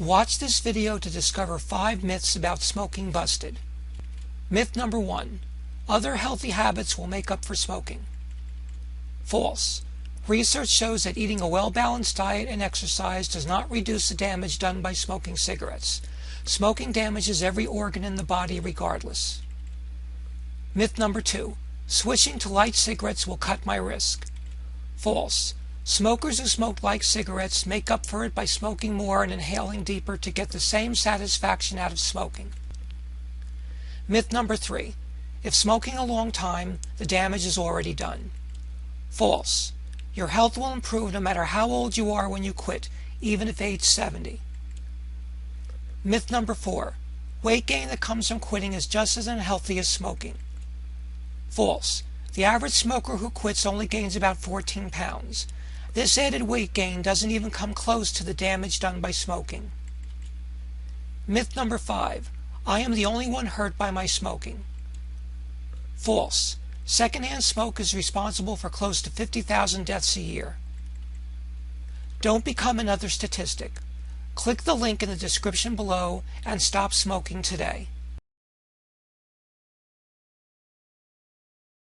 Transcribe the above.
Watch this video to discover 5 myths about smoking busted. Myth number 1. Other healthy habits will make up for smoking. False. Research shows that eating a well-balanced diet and exercise does not reduce the damage done by smoking cigarettes. Smoking damages every organ in the body regardless. Myth number 2. Switching to light cigarettes will cut my risk. False. Smokers who smoke light cigarettes make up for it by smoking more and inhaling deeper to get the same satisfaction out of smoking. Myth number 3. If smoking a long time, the damage is already done. False. Your health will improve no matter how old you are when you quit, even if age 70. Myth number 4. Weight gain that comes from quitting is just as unhealthy as smoking. False. The average smoker who quits only gains about 14 pounds. This added weight gain doesn't even come close to the damage done by smoking. Myth number 5. I am the only one hurt by my smoking. False. Secondhand smoke is responsible for close to 50,000 deaths a year. Don't become another statistic. Click the link in the description below and stop smoking today.